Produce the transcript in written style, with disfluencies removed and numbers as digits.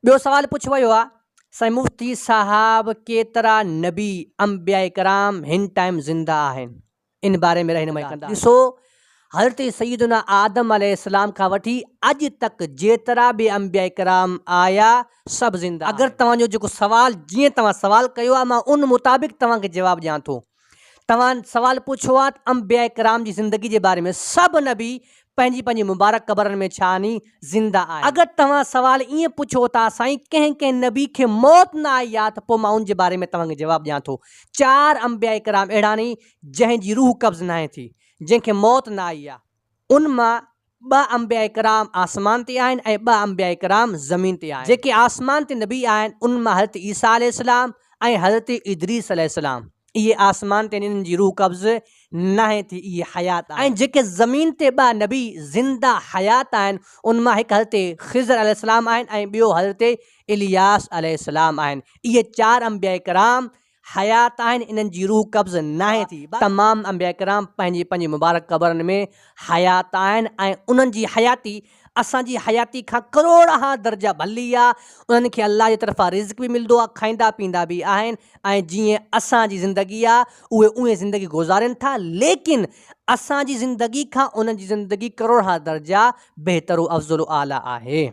ॿियो सवाल पुछियो वियो आहे साईं मुफ़्ती साहब केतिरा नबी अंबिया कराम हिन टाइम ज़िंदा आहिनि, इन बारे में रहनुमाई कंदा। ॾिसो हज़रत सैयदना आदम अलैहिस्सलाम खां वठी अॼु तक जेतिरा बि अंबिया कराम आया सभु ज़िंदा। अगरि तव्हांजो जेको सवाल जीअं तव्हां सवाल कयो आहे मां उन मुताबिक़ तव्हांखे जवाबु ॾियां थो। तव्हां सवाल पुछो आहे अंबिया कराम जी ज़िंदगी जे बारे में, सभु नबी पंहिंजी पंहिंजी मुबारक क़बरनि में छा नी ज़िंदा आहे। अगरि तव्हां सवाल ईअं पुछो था साईं कंहिं कंहिं नबी खे मौत न आई आहे, त पोइ मां उन जे बारे में तव्हांखे जवाबु ॾियां थो। 4 अंबिया कराम अहिड़ा नी जंहिंजी रूह कब्ज़ न आहे थी, जंहिंखे मौत न आई आहे। उन मां 2 अंबिया कराम आसमान ते आहिनि ऐं 2 अंबिया कराम ज़मीन ते आहिनि। जेके आसमान ते नबी आहिनि उन मां हज़रत ईसा अलैहिस्सलाम ऐं हज़रत इदरीस अलैहिस्सलाम, इहे आसमान ते इन्हनि जी रूह कब्ज़ न आहे थी, इहे हयात ऐं जेके ज़मीन ते 2 नबी ज़िंदा हयात आहिनि उन मां हिकु हज़रत ख़िज़र अलैहिस्सलाम आहिनि ऐं ॿियो हज़रत इलियास अलैहिस्सलाम आहिनि। इहे 4 अंबिया कराम हयात आहिनि, इन्हनि जी रूह कब्ज़ न आहे थी। तमामु अंबिया कराम पंहिंजी पंहिंजी मुबारक क़बरनि में हयात आहिनि ऐं उन्हनि जी हयाती असांजी हयाती खां करोड़ दर्जा भली आहे। उन्हनि खे अल्लाह जी तरफ़ां रिज़्क़ बि मिलंदो आहे, खाईंदा पीअंदा बि आहिनि ऐं जीअं असांजी ज़िंदगी आहे उहे ज़िंदगी गुज़ारनि था, लेकिन असांजी ज़िंदगी खां उन्हनि जी ज़िंदगी करोड़ दर्जा बहितर अफ़ज़ल आला आहे।